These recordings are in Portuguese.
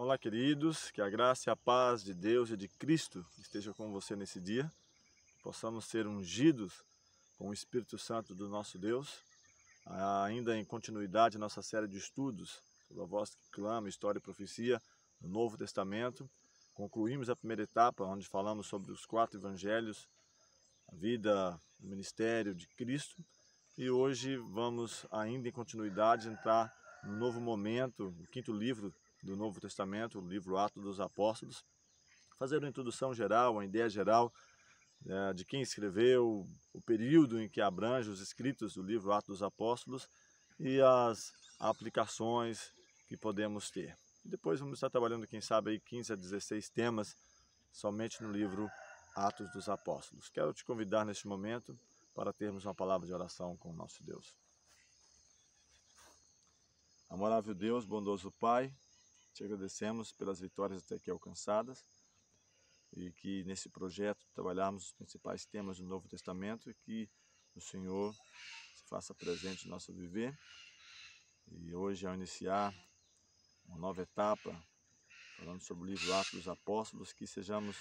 Olá, queridos, que a graça e a paz de Deus e de Cristo esteja com você nesse dia, que possamos ser ungidos com o Espírito Santo do nosso Deus, ainda em continuidade nossa série de estudos sobre a voz que clama, história e profecia no Novo Testamento. Concluímos a primeira etapa, onde falamos sobre os 4 evangelhos, a vida, o ministério de Cristo, e hoje vamos ainda em continuidade entrar num novo momento, o 5º livro do Novo Testamento, o livro Atos dos Apóstolos, fazer uma introdução geral, uma ideia geral de quem escreveu, o período em que abrange os escritos do livro Atos dos Apóstolos e as aplicações que podemos ter. Depois vamos estar trabalhando, quem sabe, aí 15 a 16 temas somente no livro Atos dos Apóstolos. Quero te convidar neste momento para termos uma palavra de oração com o nosso Deus. Amorável Deus, bondoso Pai, te agradecemos pelas vitórias até aqui alcançadas e que nesse projeto trabalharmos os principais temas do Novo Testamento e que o Senhor se faça presente no nosso viver. E hoje, ao iniciar uma nova etapa, falando sobre o livro Atos dos Apóstolos, que sejamos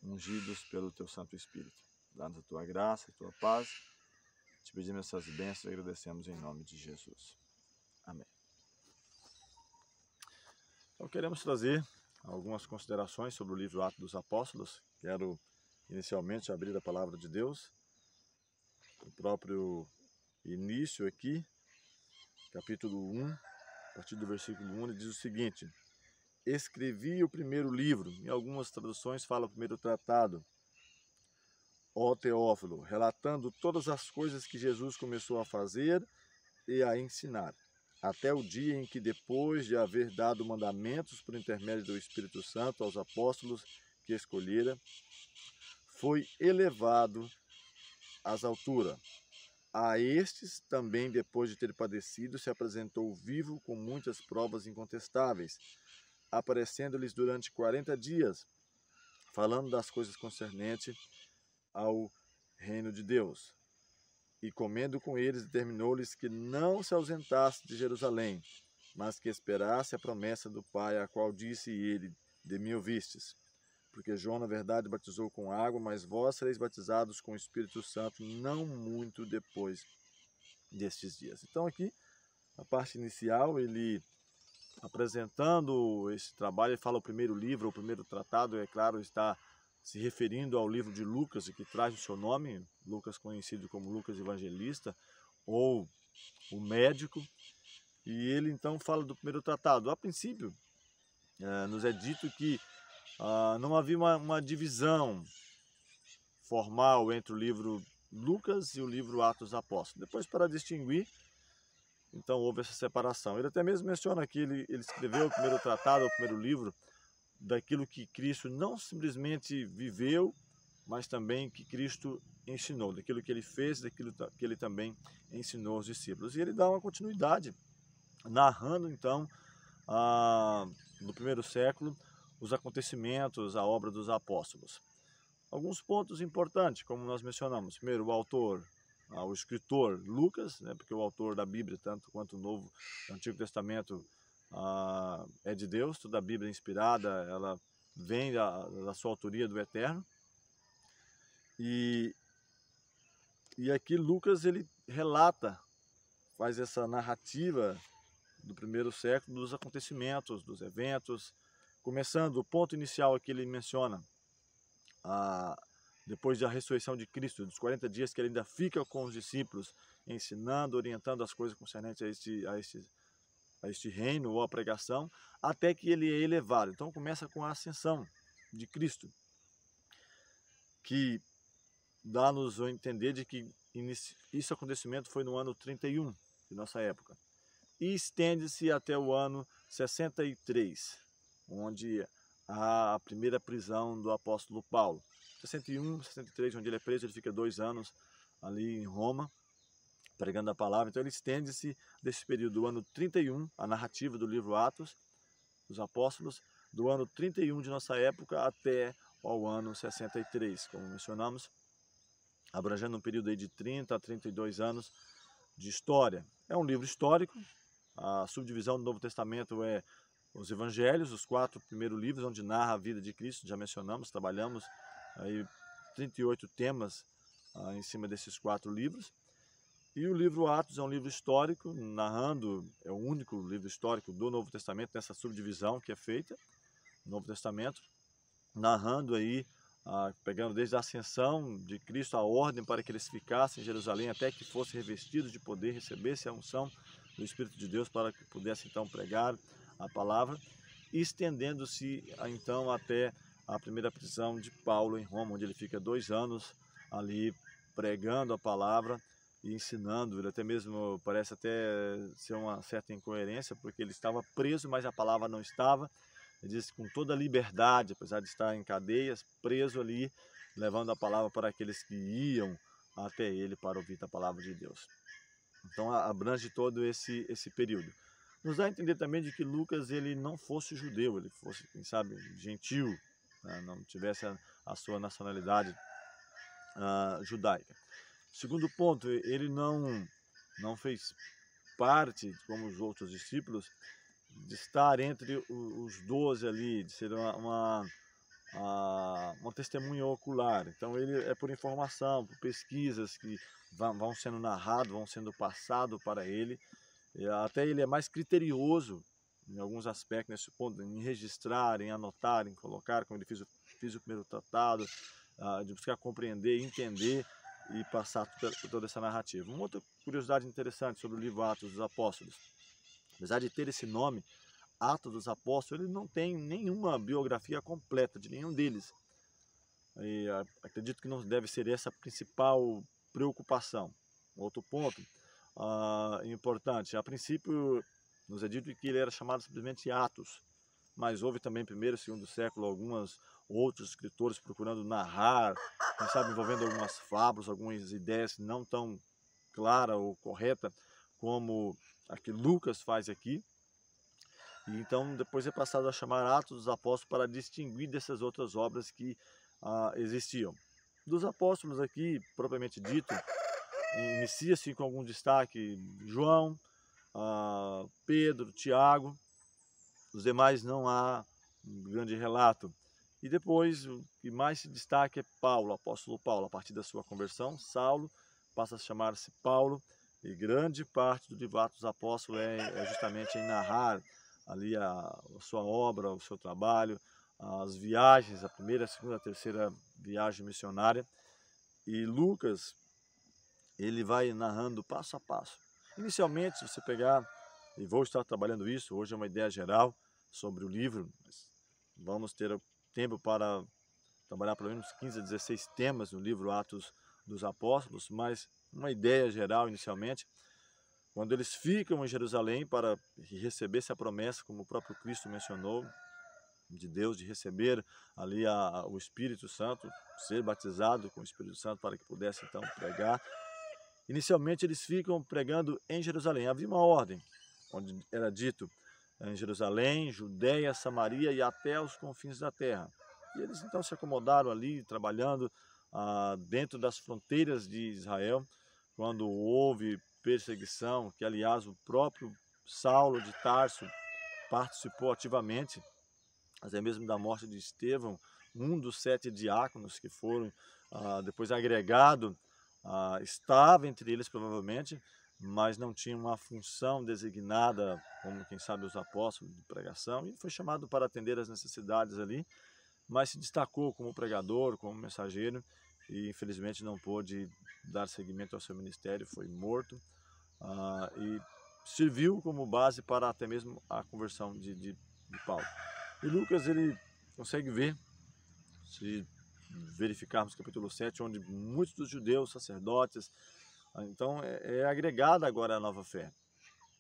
ungidos pelo Teu Santo Espírito. Dá-nos a Tua graça e Tua paz. Te pedimos essas bênçãos e agradecemos em nome de Jesus. Amém. Então, queremos trazer algumas considerações sobre o livro Atos dos Apóstolos. Quero inicialmente abrir a palavra de Deus, o próprio início aqui, capítulo 1, a partir do versículo 1, ele diz o seguinte: escrevi o primeiro livro, em algumas traduções fala o primeiro tratado, ó Teófilo, relatando todas as coisas que Jesus começou a fazer e a ensinar, até o dia em que, depois de haver dado mandamentos por intermédio do Espírito Santo aos apóstolos que escolhera, foi elevado às alturas. A estes também, depois de ter padecido, se apresentou vivo com muitas provas incontestáveis, aparecendo-lhes durante 40 dias, falando das coisas concernentes ao reino de Deus. E comendo com eles, determinou-lhes que não se ausentasse de Jerusalém, mas que esperasse a promessa do Pai, a qual disse ele: de mim ouvistes. Porque João, na verdade, batizou com água, mas vós sereis batizados com o Espírito Santo não muito depois destes dias. Então aqui, a parte inicial, ele apresentando esse trabalho, ele fala o primeiro livro, o primeiro tratado, é claro, está se referindo ao livro de Lucas, que traz o seu nome, Lucas conhecido como Lucas Evangelista, ou o médico, e ele então fala do primeiro tratado. A princípio, nos é dito que não havia uma divisão formal entre o livro Lucas e o livro Atos dos Apóstolos. Depois, para distinguir, então houve essa separação. Ele até mesmo menciona que ele escreveu o primeiro tratado, o primeiro livro, daquilo que Cristo não simplesmente viveu, mas também que Cristo ensinou, daquilo que ele fez, daquilo que ele também ensinou aos discípulos. E ele dá uma continuidade, narrando então, no primeiro século, os acontecimentos, a obra dos apóstolos. Alguns pontos importantes, como nós mencionamos. Primeiro, o autor, o escritor Lucas, né, porque o autor da Bíblia, tanto quanto o Antigo Testamento, é de Deus, toda a Bíblia é inspirada, ela vem da sua autoria do Eterno. E aqui Lucas, ele relata, faz essa narrativa do primeiro século, dos acontecimentos, dos eventos, começando, o ponto inicial aqui ele menciona, depois da ressurreição de Cristo, dos 40 dias que ele ainda fica com os discípulos, ensinando, orientando as coisas concernentes a este reino ou a pregação, até que ele é elevado. Então começa com a ascensão de Cristo, que dá-nos a entender de que esse acontecimento foi no ano 31 de nossa época, e estende-se até o ano 63, onde há a primeira prisão do apóstolo Paulo. 61, 63, onde ele é preso, ele fica 2 anos ali em Roma, pregando a palavra. Então ele estende-se desse período do ano 31, a narrativa do livro Atos dos Apóstolos, do ano 31 de nossa época até ao ano 63, como mencionamos, abrangendo um período aí de 30 a 32 anos de história. É um livro histórico, a subdivisão do Novo Testamento é os evangelhos, os 4 primeiros livros, onde narra a vida de Cristo, já mencionamos, trabalhamos aí 38 temas em cima desses 4 livros. E o livro Atos é um livro histórico, narrando, é o único livro histórico do Novo Testamento, nessa subdivisão que é feita, no Novo Testamento, narrando aí, pegando desde a ascensão de Cristo, a ordem para que eles ficassem em Jerusalém, até que fossem revestidos de poder, recebessem a unção do Espírito de Deus para que pudessem então pregar a palavra, e estendendo-se então até a primeira prisão de Paulo em Roma, onde ele fica 2 anos ali pregando a palavra e ensinando. Ele até mesmo parece até ser uma certa incoerência, porque ele estava preso, mas a palavra não estava. Ele diz com toda a liberdade, apesar de estar em cadeias, preso ali, levando a palavra para aqueles que iam até ele para ouvir a palavra de Deus. Então abrange todo esse período. Nos dá a entender também de que Lucas ele não fosse judeu, ele fosse, quem sabe, gentil, né? Não tivesse a sua nacionalidade judaica. Segundo ponto, ele não fez parte, como os outros discípulos, de estar entre os 12 ali, de ser uma testemunha ocular. Então ele é por informação, por pesquisas que vão sendo narradas, vão sendo passadas para ele. Até ele é mais criterioso em alguns aspectos nesse ponto, em registrar, em anotar, em colocar, como ele fez o primeiro tratado, de buscar compreender, entender e passar toda essa narrativa. Uma outra curiosidade interessante sobre o livro Atos dos Apóstolos: apesar de ter esse nome, Atos dos Apóstolos, ele não tem nenhuma biografia completa de nenhum deles. E acredito que não deve ser essa a principal preocupação. Outro ponto importante: a princípio nos é dito que ele era chamado simplesmente Atos, mas houve também primeiro e segundo século alguns outros escritores procurando narrar, quem sabe envolvendo algumas fábulas, algumas ideias não tão clara ou correta como a que Lucas faz aqui. E então depois é passado a chamar Atos dos Apóstolos para distinguir dessas outras obras que existiam. Dos apóstolos aqui, propriamente dito, inicia-se com algum destaque João, Pedro, Tiago. Os demais não há um grande relato. E depois o que mais se destaca é Paulo, o apóstolo Paulo. A partir da sua conversão, Saulo passa a chamar-se Paulo, e grande parte do livro Atos dos Apóstolos é justamente em narrar ali a sua obra, o seu trabalho, as viagens, a primeira, a segunda, a terceira viagem missionária. E Lucas, ele vai narrando passo a passo. Inicialmente, se você pegar, e vou estar trabalhando isso, hoje é uma ideia geral sobre o livro, vamos ter tempo para trabalhar pelo menos 15 a 16 temas no livro Atos dos Apóstolos, mas uma ideia geral inicialmente, quando eles ficam em Jerusalém para receber essa promessa, como o próprio Cristo mencionou, de Deus, de receber ali o Espírito Santo, ser batizado com o Espírito Santo para que pudesse então pregar. Inicialmente eles ficam pregando em Jerusalém. Havia uma ordem, onde era dito em Jerusalém, Judéia, Samaria e até os confins da terra. E eles então se acomodaram ali, trabalhando dentro das fronteiras de Israel, quando houve perseguição, que aliás o próprio Saulo de Tarso participou ativamente, até mesmo da morte de Estevão, um dos 7 diáconos que foram depois agregados, estava entre eles provavelmente, mas não tinha uma função designada, como quem sabe os apóstolos de pregação, e foi chamado para atender as necessidades ali, mas se destacou como pregador, como mensageiro, e infelizmente não pôde dar seguimento ao seu ministério, foi morto, e serviu como base para até mesmo a conversão de Paulo. E Lucas, ele consegue ver, se verificarmos capítulo 7, onde muitos dos judeus, sacerdotes, então é agregada agora a nova fé.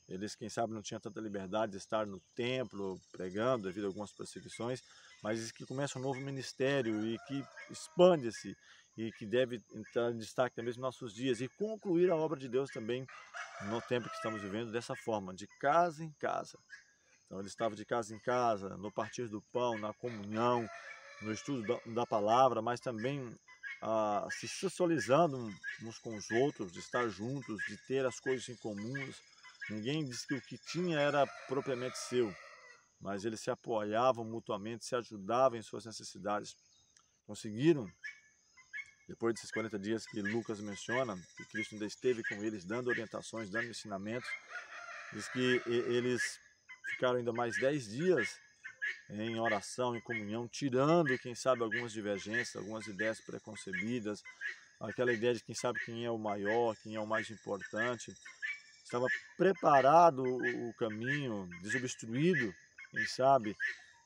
Eles, quem sabe, não tinham tanta liberdade de estar no templo pregando devido a algumas perseguições, mas que começa um novo ministério e que expande-se e que deve entrar em destaque também nos nossos dias e concluir a obra de Deus também no tempo que estamos vivendo dessa forma, de casa em casa. Então ele estava de casa em casa, no partir do pão, na comunhão, no estudo da palavra, mas também se socializando uns com os outros, de estar juntos, de ter as coisas em comuns. Ninguém disse que o que tinha era propriamente seu. mas eles se apoiavam mutuamente, se ajudavam em suas necessidades. Conseguiram, depois desses 40 dias que Lucas menciona, que Cristo ainda esteve com eles, dando orientações, dando ensinamentos, diz que eles ficaram ainda mais 10 dias em oração, em comunhão, tirando, quem sabe, algumas divergências, algumas ideias preconcebidas, aquela ideia de quem sabe quem é o maior, quem é o mais importante. Estava preparado o caminho, desobstruído, quem sabe,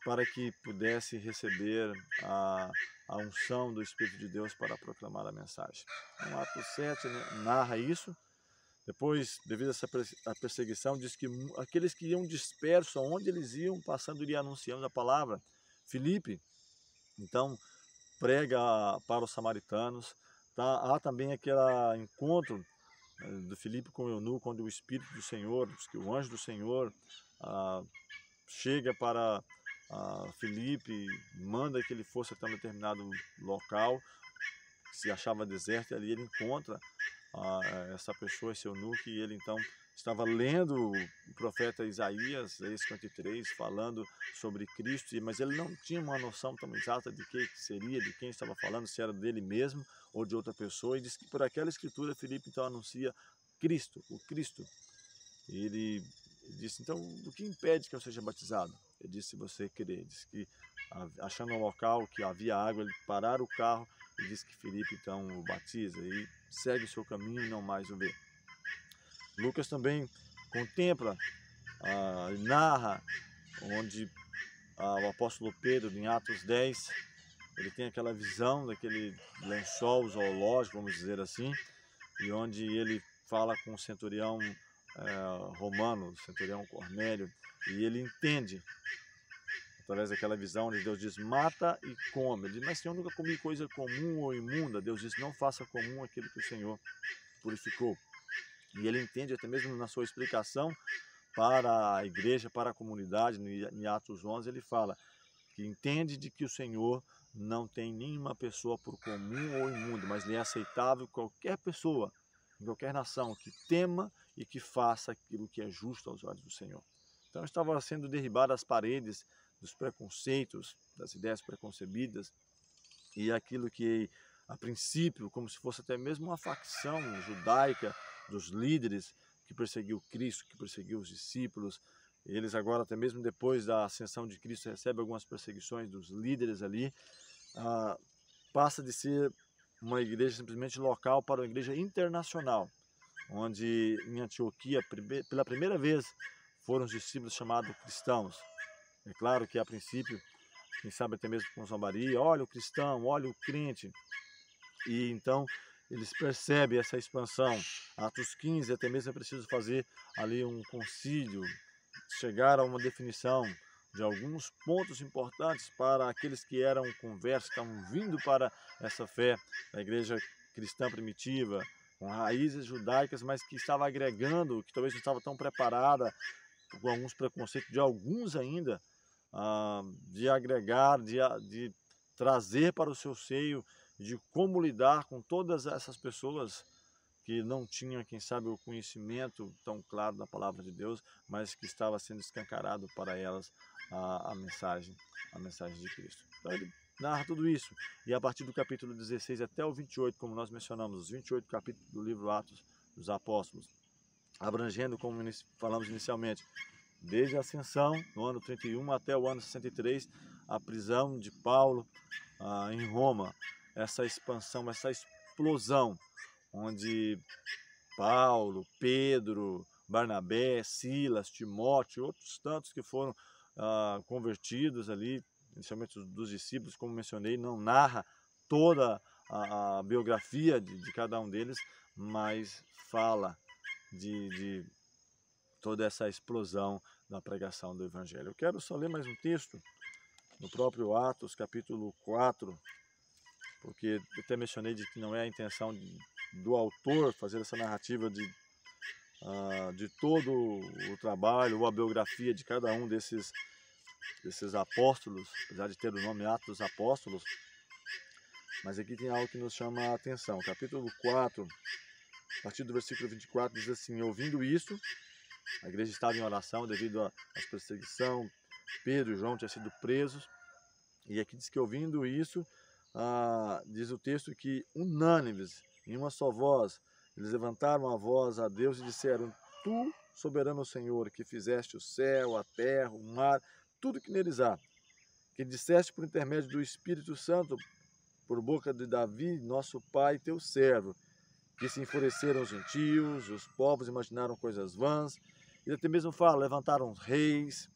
para que pudesse receber a unção do Espírito de Deus para proclamar a mensagem. Então, Atos 7 narra isso. Depois, devido a essa perseguição, diz que aqueles que iam dispersos, onde eles iam, passando, iriam anunciando a palavra. Filipe, então, prega para os samaritanos. Há também aquele encontro do Filipe com o eunuco, quando o Espírito do Senhor, que o anjo do Senhor chega para Filipe, manda que ele fosse até um determinado local, que se achava deserto, e ali ele encontra essa pessoa, esse eunuco, e ele então estava lendo o profeta Isaías 53, falando sobre Cristo, mas ele não tinha uma noção tão exata de que seria, de quem estava falando, se era dele mesmo ou de outra pessoa, e diz que por aquela escritura Filipe então anuncia Cristo, o Cristo. E ele disse, então, o que impede que eu seja batizado? Ele disse, se você querer. Disse que, achando um local que havia água, ele parar o carro e disse que Filipe então o batiza e segue o seu caminho e não mais o vê. Lucas também contempla, narra, onde o apóstolo Pedro, em Atos 10, ele tem aquela visão daquele lençol zoológico, vamos dizer assim, e onde ele fala com o centurião romano, o centurião Cornélio, e ele entende, através daquela visão, onde Deus diz, mata e come. Ele diz, mas Senhor, nunca comi coisa comum ou imunda. Deus diz, não faça comum aquilo que o Senhor purificou. E ele entende, até mesmo na sua explicação para a igreja, para a comunidade, em Atos 11, ele fala que entende de que o Senhor não tem nenhuma pessoa por comum ou imundo, mas lhe é aceitável qualquer pessoa, em qualquer nação, que tema e que faça aquilo que é justo aos olhos do Senhor. Então estavam sendo derribadas as paredes dos preconceitos, das ideias preconcebidas, e aquilo que, a princípio, como se fosse até mesmo uma facção judaica dos líderes que perseguiu Cristo, que perseguiu os discípulos, eles agora, até mesmo depois da ascensão de Cristo, recebem algumas perseguições dos líderes ali, passa de ser uma igreja simplesmente local para uma igreja internacional, onde em Antioquia, pela primeira vez, foram os discípulos chamados cristãos. É claro que a princípio, quem sabe até mesmo com zombaria, olha o cristão, olha o crente, e então eles percebem essa expansão. Atos 15, até mesmo é preciso fazer ali um concílio, chegar a uma definição de alguns pontos importantes para aqueles que eram conversos, que estavam vindo para essa fé da igreja cristã primitiva, com raízes judaicas, mas que estava agregando, que talvez não estava tão preparada, com alguns preconceitos de alguns ainda, de agregar, de trazer para o seu seio, de como lidar com todas essas pessoas que não tinham, quem sabe, o conhecimento tão claro da palavra de Deus, mas que estava sendo escancarado para elas a mensagem de Cristo. Então ele narra tudo isso, e a partir do capítulo 16 até o 28, como nós mencionamos, os 28 capítulos do livro Atos dos Apóstolos, abrangendo, como falamos inicialmente, desde a ascensão, no ano 31 até o ano 63, a prisão de Paulo em Roma, essa expansão, essa explosão, onde Paulo, Pedro, Barnabé, Silas, Timóteo, outros tantos que foram convertidos ali, inicialmente dos discípulos, como mencionei, não narra toda a biografia de cada um deles, mas fala de toda essa explosão da pregação do Evangelho. Eu quero só ler mais um texto, no próprio Atos, capítulo 4, porque eu até mencionei de que não é a intenção do autor fazer essa narrativa de todo o trabalho ou a biografia de cada um desses apóstolos, apesar de ter o nome Atos dos Apóstolos, mas aqui tem algo que nos chama a atenção. Capítulo 4, a partir do versículo 24, diz assim: ouvindo isso, a igreja estava em oração devido às perseguição, Pedro e João tinham sido presos. E aqui diz que ouvindo isso, diz o texto que unânimes, em uma só voz, eles levantaram a voz a Deus e disseram: Tu, soberano Senhor, que fizeste o céu, a terra, o mar, tudo que neles há, que disseste por intermédio do Espírito Santo, por boca de Davi, nosso pai, teu servo, que se enfureceram os gentios, os povos imaginaram coisas vãs, e até mesmo fala, levantaram reis,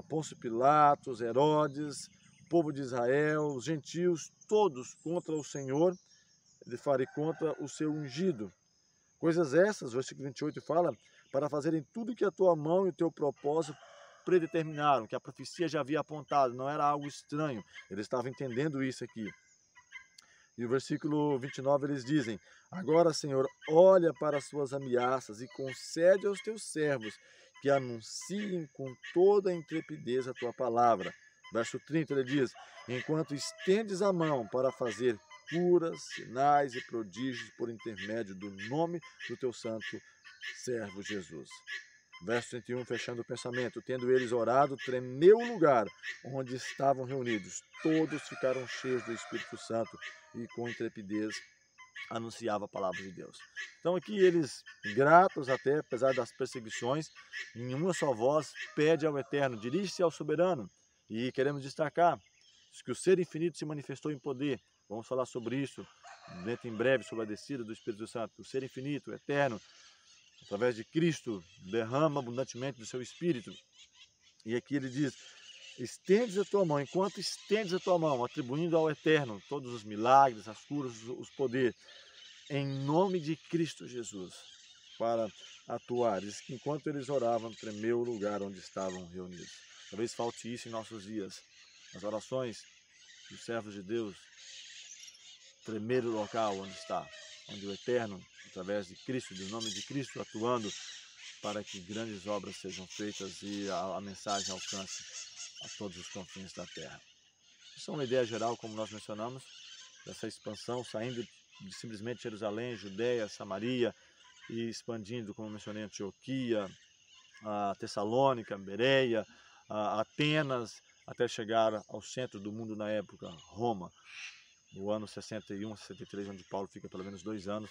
Pôncio Pilatos, Herodes, o povo de Israel, os gentios, todos contra o Senhor, ele fala, e contra o seu ungido. Coisas essas, versículo 28 fala, para fazerem tudo que a tua mão e o teu propósito predeterminaram, que a profecia já havia apontado, não era algo estranho, eles estavam entendendo isso aqui. E o versículo 29 eles dizem: Agora, Senhor, olha para as suas ameaças e concede aos teus servos que anunciem com toda a intrepidez a tua palavra. Verso 30 ele diz: Enquanto estendes a mão para fazer curas, sinais e prodígios por intermédio do nome do teu santo servo Jesus. Verso 31, fechando o pensamento, tendo eles orado, tremeu o lugar onde estavam reunidos. Todos ficaram cheios do Espírito Santo e com intrepidez anunciava a palavra de Deus. Então aqui eles, gratos até, apesar das perseguições, em uma só voz, pede ao Eterno, dirige-se ao soberano. E queremos destacar que o Ser Infinito se manifestou em poder. Vamos falar sobre isso dentro em breve, sobre a descida do Espírito Santo. O Ser Infinito, o Eterno, através de Cristo, derrama abundantemente do seu Espírito. E aqui ele diz: estendes a tua mão, enquanto estendes a tua mão, atribuindo ao Eterno todos os milagres, as curas, os poderes, em nome de Cristo Jesus, para atuar. Diz que enquanto eles oravam, tremeu o lugar onde estavam reunidos. Talvez falte isso em nossos dias. As orações dos servos de Deus, tremer o local onde está, onde o Eterno, através de Cristo, do nome de Cristo, atuando para que grandes obras sejam feitas e a mensagem alcance a todos os confins da terra. Isso é uma ideia geral, como nós mencionamos, dessa expansão, saindo de simplesmente Jerusalém, Judeia, Samaria, e expandindo, como mencionei, Antioquia, a Tessalônica, Bereia, Atenas, até chegar ao centro do mundo na época, Roma, no ano 61, 63, onde Paulo fica pelo menos 2 anos,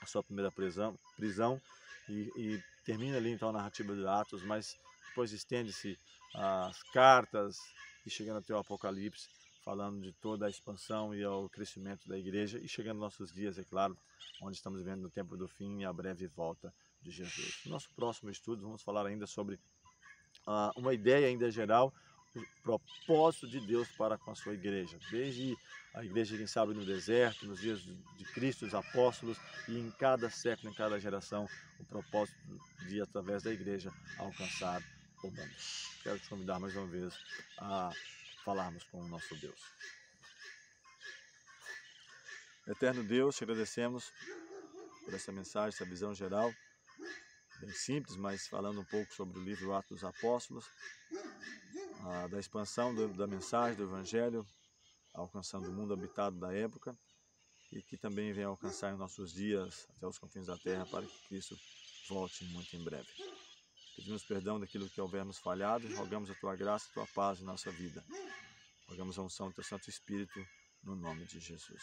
a sua primeira prisão e termina ali então a narrativa de Atos, mas depois estende-se as cartas e chegando até o Apocalipse, falando de toda a expansão e o crescimento da igreja e chegando aos nossos dias, é claro, onde estamos vivendo no tempo do fim e a breve volta de Jesus. No nosso próximo estudo vamos falar ainda sobre uma ideia ainda geral, o propósito de Deus para com a sua igreja, desde a igreja, quem sabe, no deserto, nos dias de Cristo, os apóstolos, e em cada século, em cada geração, o propósito de, através da igreja, alcançar o mundo. Quero te convidar mais uma vez a falarmos com o nosso Deus. Eterno Deus, te agradecemos por essa mensagem, essa visão geral, bem simples, mas falando um pouco sobre o livro Atos dos Apóstolos, da expansão da mensagem do Evangelho, alcançando o mundo habitado da época, e que também venha alcançar em nossos dias até os confins da terra, para que Cristo volte muito em breve. Pedimos perdão daquilo que houvermos falhado e rogamos a tua graça e a tua paz em nossa vida. Rogamos a unção do teu Santo Espírito no nome de Jesus.